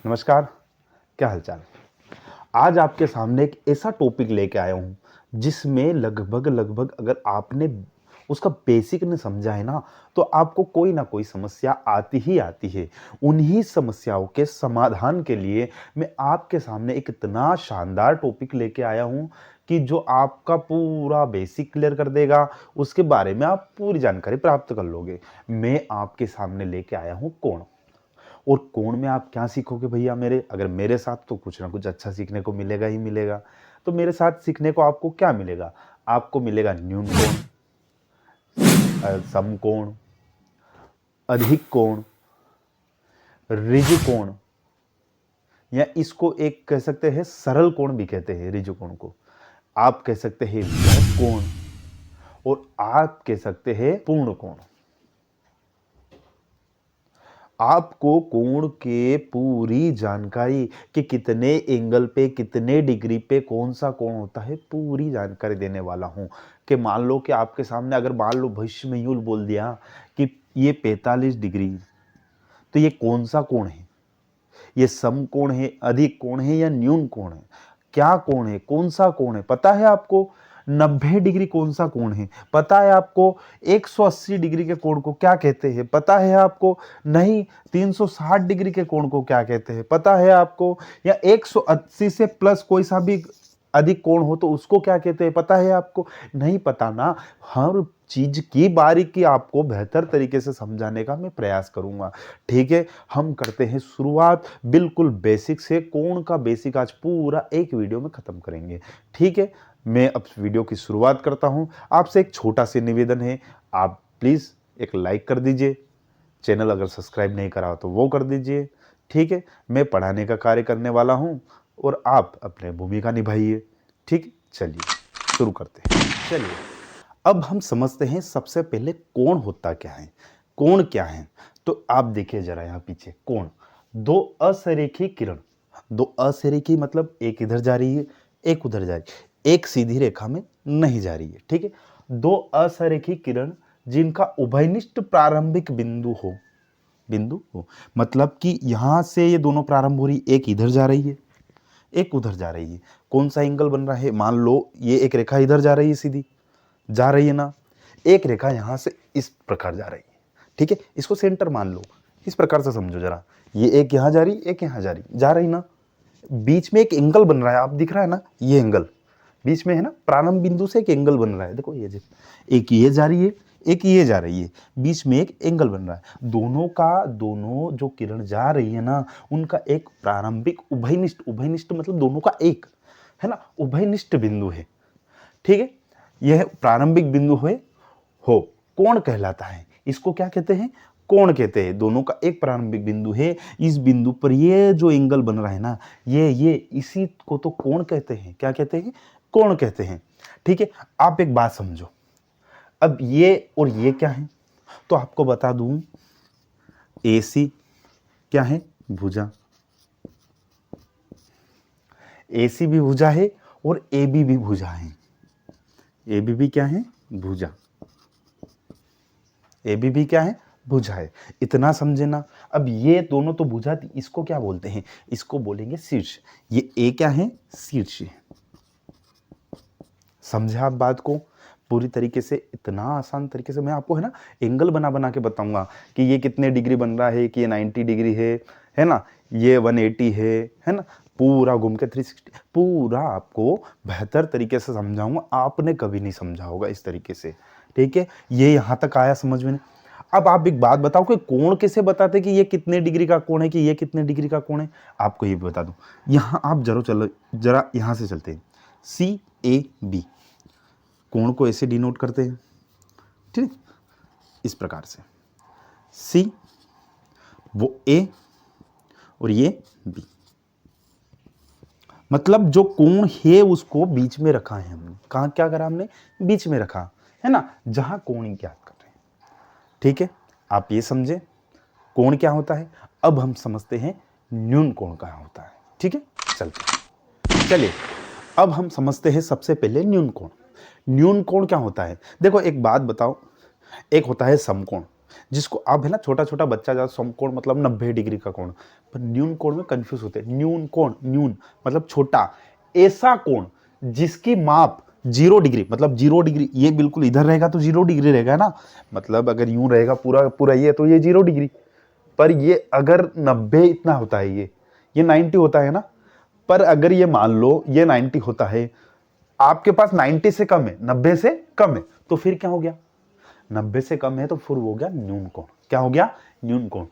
नमस्कार, क्या हालचाल। आज आपके सामने एक ऐसा टॉपिक लेके आया हूँ जिसमें लगभग अगर आपने उसका बेसिक नहीं समझा है ना, तो आपको कोई ना कोई समस्या आती ही आती है। उन्हीं समस्याओं के समाधान के लिए मैं आपके सामने एक इतना शानदार टॉपिक लेके आया हूँ कि जो आपका पूरा बेसिक क्लियर कर देगा। उसके बारे में आप पूरी जानकारी प्राप्त कर लोगे। मैं आपके सामने लेके आया हूँ कोण। और कोण में आप क्या सीखोगे भैया मेरे, अगर मेरे साथ, तो कुछ ना कुछ अच्छा सीखने को मिलेगा ही मिलेगा। तो मेरे साथ सीखने को आपको क्या मिलेगा? आपको मिलेगा न्यून कोण, समकोण, अधिक कोण, ऋजु कोण, या इसको एक कह सकते हैं सरल कोण भी कहते हैं ऋजु कोण को। आप कह सकते हैं विभक्त कोण, और आप कह सकते हैं पूर्ण कोण। आपको कोण के पूरी जानकारी कि कितने एंगल पे, कितने डिग्री पे कौन सा कोण होता है, पूरी जानकारी देने वाला हूं। कि मान लो कि आपके सामने अगर मान लो भविष्य में यूं बोल दिया कि ये 45 डिग्री, तो ये कौन सा कोण है? ये समकोण है, अधिक कोण है, या न्यून कोण है? क्या कोण है, कौन सा कोण है, पता है आपको? 90 डिग्री कौन सा कोण है पता है आपको? 180 डिग्री के कोण को क्या कहते हैं पता है आपको? नहीं, 360 डिग्री के कोण को क्या कहते हैं पता है आपको? या 180 से प्लस कोई सा भी अधिक कोण हो तो उसको क्या कहते हैं पता है आपको? नहीं पता ना। हर चीज की बारीकी आपको बेहतर तरीके से समझाने का मैं प्रयास करूंगा। ठीक है, हम करते हैं शुरुआत बिल्कुल बेसिक से। कोण का बेसिक आज पूरा एक वीडियो में खत्म करेंगे। ठीक है, मैं अब वीडियो की शुरुआत करता हूं। आपसे एक छोटा सा निवेदन है, आप प्लीज एक लाइक कर दीजिए। चैनल अगर सब्सक्राइब नहीं करा तो वो कर दीजिए। ठीक है, मैं पढ़ाने का कार्य करने वाला हूं और आप अपने भूमिका निभाइए। ठीक है, चलिए शुरू करते हैं। चलिए, अब हम समझते हैं सबसे पहले कोण होता क्या है, कोण क्या है। तो आप देखिए जरा यहाँ पीछे, कोण दो असरेखी किरण। दो असरेखी मतलब एक इधर जा रही है, एक उधर जा रही है, एक सीधी रेखा में नहीं जा रही है। ठीक है, दो असरेखी किरण जिनका उभयनिष्ठ प्रारंभिक बिंदु हो, मतलब कि यहां से ये दोनों प्रारंभ हो रही, एक इधर जा रही है, एक उधर जा रही है। कौन सा एंगल बन रहा है? मान लो ये एक रेखा इधर जा रही है, सीधी जा रही है ना, एक रेखा यहां से इस प्रकार जा रही है। ठीक है, इसको सेंटर मान लो, इस प्रकार से समझो जरा। ये एक यहां जा रही, एक यहां जा रही ना, बीच में एक एंगल बन रहा है, आप दिख रहा है ना, ये एंगल बीच में है ना, प्रारंभ बिंदु से एक एंगल बन रहा है। देखो ये एक ये जा रही है, एक ये जा रही है, बीच में एक एंगल बन रहा है। दोनों जो किरण जा रही है ना, उनका एक प्रारंभिक उभयनिष्ठ मतलब दोनों का एक है ना, उभयनिष्ठ बिंदु है। ठीक है, यह प्रारंभिक बिंदु हो कोण कहलाता है। इसको क्या कहते हैं? कोण कहते हैं। दोनों का एक प्रारंभिक बिंदु है, इस बिंदु पर ये जो एंगल बन रहा है ना, ये इसी को तो कोण कहते हैं। क्या कहते हैं? कोण कहते हैं। ठीक है, आप एक बात समझो, अब ये और ये क्या है, तो आपको बता दूं, AC क्या है? भुजा। AC भी भुजा है और AB भी भुजा है। AB भी क्या है? भुजा। AB भी क्या है? भुजा है। इतना समझे ना। अब ये दोनों तो भुजा थी, इसको क्या बोलते हैं? इसको बोलेंगे शीर्ष। ये A क्या है? शीर्ष। समझे आप बात को पूरी तरीके से? इतना आसान तरीके से मैं आपको है ना एंगल बना बना के बताऊंगा कि ये कितने डिग्री बन रहा है, कि ये 90 डिग्री है ना, ये 180 है ना, पूरा घूम के 360 पूरा आपको बेहतर तरीके से समझाऊंगा। आपने कभी नहीं समझा होगा इस तरीके से। ठीक है, ये यहां तक आया समझ में? अब आप एक बात बताओ कि कोण कैसे बताते कि ये कितने डिग्री का कोण है, कि ये कितने डिग्री का कोण है? आपको ये बता दूं, यहां आप जरा यहां से चलते हैं। CAB कोण को ऐसे डिनोट करते हैं। ठीक, इस प्रकार से C, वो A और ये B। मतलब जो कोण है उसको बीच में रखा है हमने। कहा क्या करा हमने? बीच में रखा है ना, जहां कोण ज्ञात कर रहे हैं। ठीक है, आप ये समझे कोण क्या होता है। अब हम समझते हैं न्यून कोण क्या होता है। ठीक है, चलिए अब हम समझते हैं सबसे पहले न्यून कोण। न्यून कोण क्या होता है? देखो एक बात बताओ, एक होता है समकोण, जिसको अब है ना छोटा छोटा बच्चा जाता समकोण मतलब 90 डिग्री का कोण, पर न्यून कोण में कंफ्यूज होते हैं। न्यून कोण, न्यून मतलब छोटा, ऐसा कोण जिसकी माप 0 डिग्री मतलब 0 डिग्री, ये बिल्कुल इधर रहेगा तो 0 डिग्री रहेगा ना, मतलब अगर यूं रहेगा पूरा पूरा ये तो ये 0 डिग्री, पर ये अगर 90 इतना होता है, ये 90 होता है ना, पर अगर ये मान लो ये 90 होता है, आपके पास 90 से कम है, 90 से कम है, तो फिर क्या हो गया, 90 से कम है तो फिर हो गया न्यून कोण। क्या हो गया, न्यून कोण।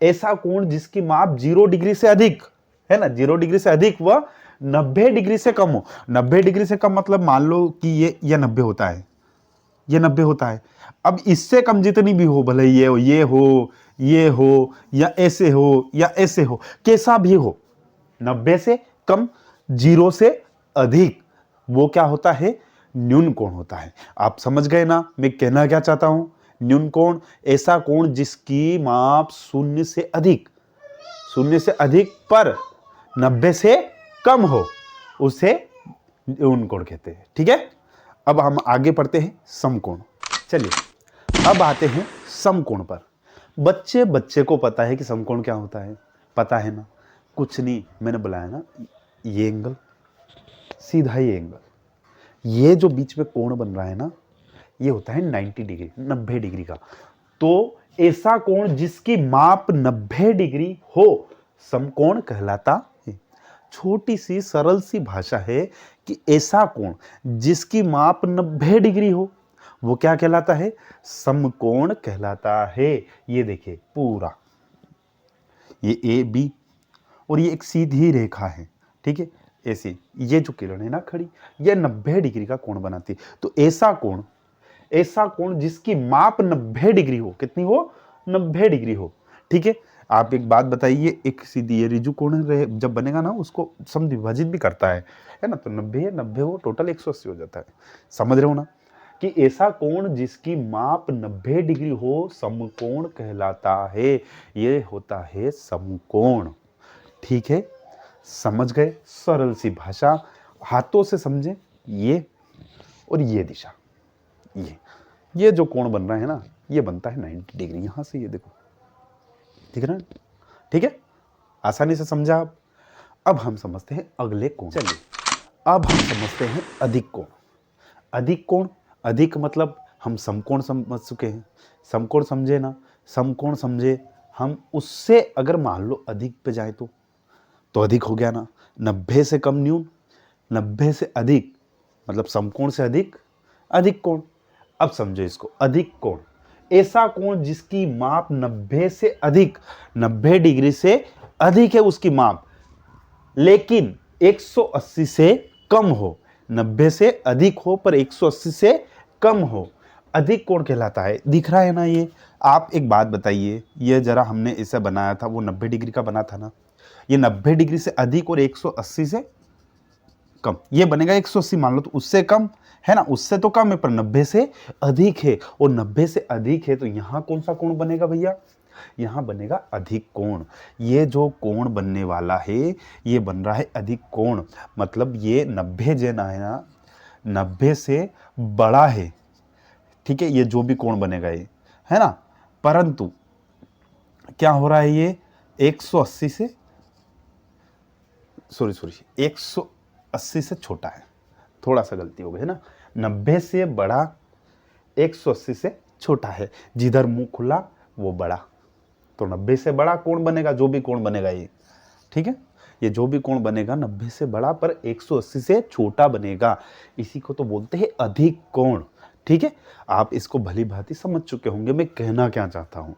ऐसा कोण जिसकी माप 0 डिग्री से अधिक है ना, 0 डिग्री से अधिक व 90 डिग्री से कम हो। 90 डिग्री से कम मतलब मान लो कि ये 90 होता है, ये 90 होता है। अब इससे कम जितनी भी हो, भले ये हो, ये हो, ये हो, या ऐसे हो, या ऐसे हो, कैसा भी हो, 90 से कम, 0 से अधिक, वो क्या होता है, न्यून कोण होता है। आप समझ गए ना मैं कहना क्या चाहता हूं। न्यून कोण ऐसा कोण जिसकी माप 0 से अधिक, 0 से अधिक पर 90 से कम हो, उसे न्यून कोण कहते हैं। ठीक है, अब हम आगे पढ़ते हैं समकोण। चलिए अब आते हैं समकोण पर। बच्चे बच्चे को पता है कि समकोण क्या होता है, पता है ना, कुछ नहीं, मैंने बुलाया ना, ये एंगल, सीधा ये एंगल, ये जो बीच में कोण बन रहा है ना, ये होता है 90 डिग्री, 90 डिग्री का। तो ऐसा कोण जिसकी माप 90 डिग्री हो समकोण कहलाता है। छोटी सी सरल सी भाषा है कि ऐसा कोण जिसकी माप 90 डिग्री हो वो क्या कहलाता है, समकोण कहलाता है। ये देखिए पूरा ये ए बी और ये एक सीधी रेखा है, ठीक है, ऐसी ये जो किरण है ना खड़ी, ये 90 डिग्री का कोण बनाती है। तो ऐसा कोण जिसकी माप 90 डिग्री हो, कितनी हो, 90 डिग्री हो। ठीक है, आप एक बात बताइए, एक सीधी ये रिजु कोण जब बनेगा ना उसको समद्विभाजित भी करता है ना, तो 90 है, 90 हो टोटल 180 हो जाता है। समझ रहे हो ना कि ऐसा कोण जिसकी माप 90 डिग्री हो समकोण कहलाता है। ये होता है समकोण। ठीक है, समझ गए, सरल सी भाषा, हाथों से समझे, ये और ये दिशा, ये जो कोण बन रहा है ना, ये बनता है 90 डिग्री, यहां से ये देखो, ठीक है ना, ठीक है, आसानी से समझा आप। अब हम समझते हैं अगले कोण। चलिए अब हम समझते हैं अधिक कोण। अधिक कोण, अधिक मतलब हम समकोण समझ चुके हैं, समकोण समझे ना, समकोण समझे हम, उससे अगर मान लो अधिक पे जाए तो अधिक हो गया ना, 90 से कम न्यून, 90 से अधिक मतलब समकोण से अधिक, अधिक कोण। अब समझो इसको, अधिक कोण ऐसा कोण जिसकी माप 90 से अधिक, 90 डिग्री से अधिक है उसकी माप, लेकिन 180 से कम हो, 90 से अधिक हो पर 180 से कम हो, अधिक कोण कहलाता है। दिख रहा है ना ये। आप एक बात बताइए, ये जरा हमने इसे बनाया था, वो 90 डिग्री का बना था ना, ये 90 डिग्री से अधिक और 180 से कम, ये बनेगा 180 मान लो, तो उससे कम है ना, उससे तो कम है पर 90 से अधिक है, और 90 से अधिक है तो यहां कौन सा कोण बनेगा भैया, यहां बनेगा अधिक कोण। ये जो कोण बनने वाला है ये बन रहा है अधिक कोण, मतलब ये 90 जो है ना 90 से बड़ा है। ठीक है, ये जो भी कोण बनेगा ये है ना, परंतु क्या हो रहा है, ये 180 से सॉरी 180 से छोटा है, थोड़ा सा गलती हो गई है ना, 90 से बड़ा 180 से छोटा है, जिधर मुंह खुला वो बड़ा, तो 90 से बड़ा कोण बनेगा, जो भी कोण बनेगा ये, ठीक है, ये जो भी कोण बनेगा 90 से बड़ा पर 180 से छोटा बनेगा, इसी को तो बोलते हैं अधिक कोण। ठीक है, आप इसको भली भांति समझ चुके होंगे मैं कहना क्या चाहता हूं।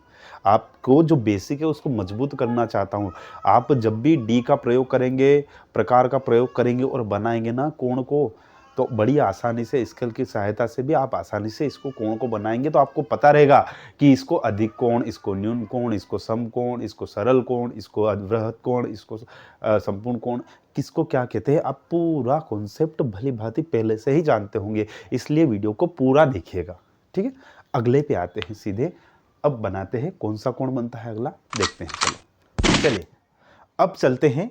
आपको जो बेसिक है उसको मजबूत करना चाहता हूं। आप जब भी डी का प्रयोग करेंगे, प्रकार का प्रयोग करेंगे और बनाएंगे ना कोण को, तो बड़ी आसानी से स्केल की सहायता से भी आप आसानी से इसको कोण को बनाएंगे, तो आपको पता रहेगा कि इसको अधिक कोण, इसको न्यून कोण, इसको समकोण, इसको सरल कोण, इसको बृहत कोण, इसको संपूर्ण कोण, किसको क्या कहते हैं। आप पूरा कॉन्सेप्ट भली भांति पहले से ही जानते होंगे, इसलिए वीडियो को पूरा देखिएगा। ठीक है, अगले पे आते हैं सीधे। अब बनाते हैं, कौन सा कोण बनता है अगला देखते हैं। चलिए अब चलते हैं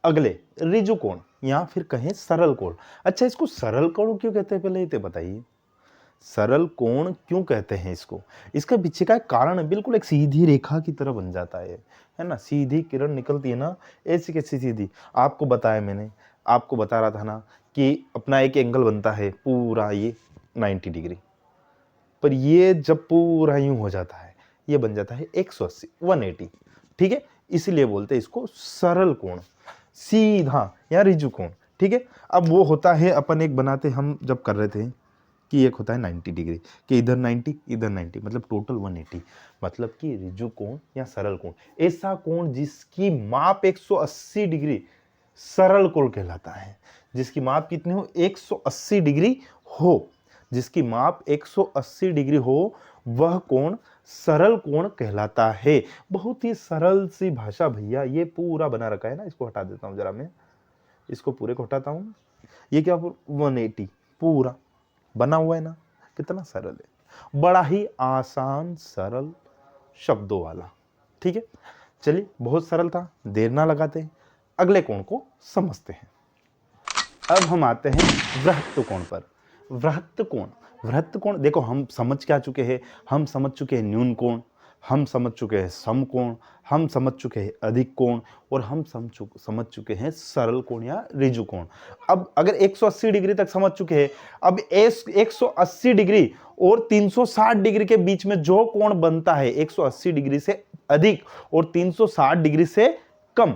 अगले, रिजु कोण या फिर कहें सरल कोण। अच्छा, इसको सरल कोण क्यों कहते हैं पहले ये तो बताइए। सरल कोण क्यों कहते हैं इसको? इसके पीछे का एक कारण है, बिल्कुल एक सीधी रेखा की तरह बन जाता है ना? सीधी किरण निकलती है ना, ऐसी कैसी सीधी? आपको बताया मैंने, आपको बता रहा था ना कि अपना एक एंगल बनता है पूरा ये 90 डिग्री, पर ये जब पूरा यूं हो जाता है, ये बन जाता है 180, 180, ठीक है? इसीलिए बोलते हैं इसको सरल कोण, सीधा या ऋजु कोण, ठीक है? अब वो होता है, अपन एक बनाते हम जब कर रहे थे कि एक होता है 90 डिग्री, कि इधर 90 इधर 90, मतलब टोटल 180, मतलब कि ऋजु कोण या सरल कोण, ऐसा कोण जिसकी माप 180 डिग्री सरल कोण कहलाता है। जिसकी माप कितनी हो? 180 डिग्री हो, जिसकी माप 180 डिग्री हो, वह कोण सरल कोण कहलाता है। बहुत ही सरल सी भाषा भैया, ये पूरा बना रखा है ना, इसको हटा देता हूं जरा मैं, इसको पूरे को हटाता हूं। ये क्या 180 पूरा बना हुआ है ना, कितना सरल है, बड़ा ही आसान सरल शब्दों वाला, ठीक है? चलिए, बहुत सरल था, देर ना लगाते हैं, अगले कोण को समझते हैं। अब हम आते हैं वृत्त कोण पर। वृत्त कोण, वृत्त कोण देखो, हम समझ क्या चुके हैं? हम समझ चुके हैं न्यून कोण, हम समझ चुके हैं समकोण, हम समझ चुके हैं अधिक कोण, और हम समझ चुके हैं सरल कोण या ऋजु कोण। अब अगर 180 डिग्री तक समझ चुके हैं, अब 180 डिग्री और 360 डिग्री के बीच में जो कोण बनता है, 180 डिग्री से अधिक और 360 डिग्री से कम,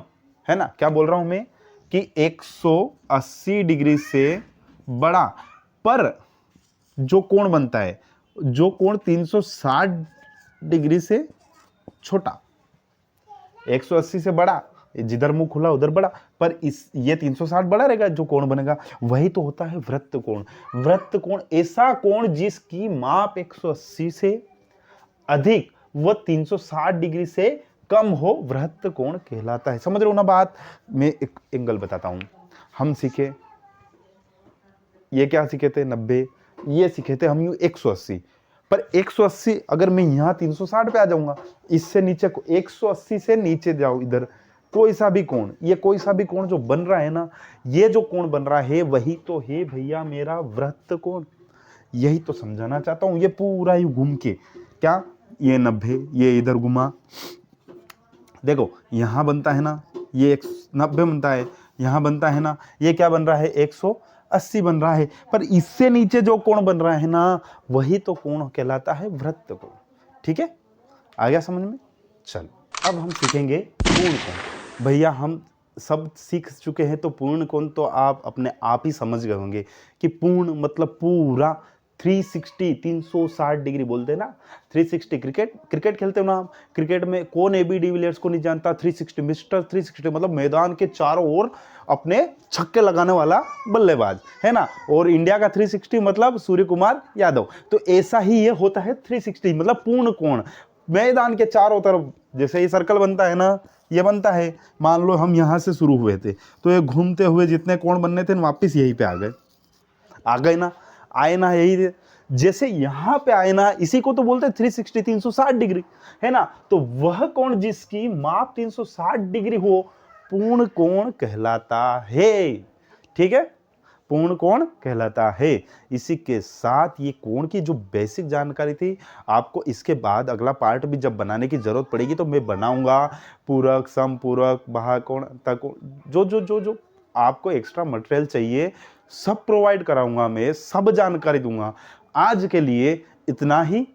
है ना? क्या बोल रहा हूं मैं कि 180 डिग्री से बड़ा, पर जो कोण बनता है, जो कोण 360 डिग्री से छोटा, 180 से बड़ा, जिधर मुंह खुला उधर बड़ा, पर इस ये 360 बड़ा रहेगा, जो कोण बनेगा वही तो होता है वृत्त कोण। वृत्त कोण ऐसा कोण जिसकी माप 180 से अधिक व 360 डिग्री से कम हो, वृत्त कोण कहलाता है। समझ रहे हो ना बात? मैं एक एंगल बताता हूं। हम सीखे, ये क्या सीखे थे? 90, ये सीखे थे हम 180, पर 180 अगर मैं यहां 360 पे आ जाऊंगा, इससे नीचे को 180 से नीचे जाओ, इधर कोई सा भी कोण, ये कोई सा भी कोण जो बन रहा है ना, ये जो कोण बन रहा है वही तो है भैया मेरा वृत्त कोण। यही तो समझाना चाहता हूं। ये पूरा ही घूम के, क्या ये 90, ये इधर घुमा, देखो यहां बनता है ना, ये 90 बनता है, यहां बनता है ना, ये क्या बन रहा है? 180 बन रहा है, पर इससे नीचे जो कोण बन रहा है ना, वही तो कोण कहलाता है वृत्त कोण। ठीक है, आ गया समझ में? चलो, अब हम सीखेंगे पूर्ण कोण। भैया हम सब सीख चुके हैं, तो पूर्ण कोण तो आप अपने आप ही समझ गए होंगे कि पूर्ण मतलब पूरा 360, 360 डिग्री बोलते हैं ना। 360 क्रिकेट खेलते हो ना आप, क्रिकेट में कौन एबी डिविलियर्स को नहीं जानता? 360 मिस्टर 360 मतलब मैदान के चारों ओर अपने छक्के लगाने वाला बल्लेबाज, है ना। और इंडिया का 360 मतलब सूर्य कुमार यादव। तो ऐसा ही ये होता है 360 मतलब पूर्ण कोण, मैदान के चारों तरफ। जैसे ये सर्कल बनता है ना, ये बनता है, मान लो हम यहां से शुरू हुए थे, तो ये घूमते हुए जितने कोण बनने थे वापिस यहीं पे आ गए ना, आए ना, यही जैसे यहां पे आए ना, इसी को तो बोलते हैं 360, 360 डिग्री, है ना। तो वह कोण जिसकी माप 360 डिग्री हो, पूर्ण कोण कहलाता है। ठीक है, पूर्ण कोण कहलाता है। इसी के साथ ये कोण की जो बेसिक जानकारी थी, आपको इसके बाद अगला पार्ट भी जब बनाने की जरूरत पड़ेगी तो मैं बनाऊंगा। पूरक, समपूरक, बाह्यकोण, तकोण, जो जो जो जो आपको एक्स्ट्रा मटेरियल चाहिए सब प्रोवाइड कराऊंगा, मैं सब जानकारी दूंगा। आज के लिए इतना ही।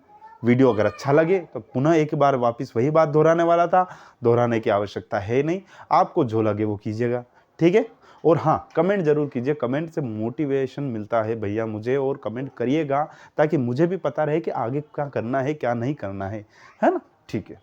वीडियो अगर अच्छा लगे तो पुनः एक बार वापस वही बात दोहराने वाला था, दोहराने की आवश्यकता है नहीं, आपको जो लगे वो कीजिएगा। ठीक है, और हाँ, कमेंट जरूर कीजिए, कमेंट से मोटिवेशन मिलता है भैया मुझे, और कमेंट करिएगा ताकि मुझे भी पता रहे कि आगे क्या करना है क्या नहीं करना है ना। ठीक है।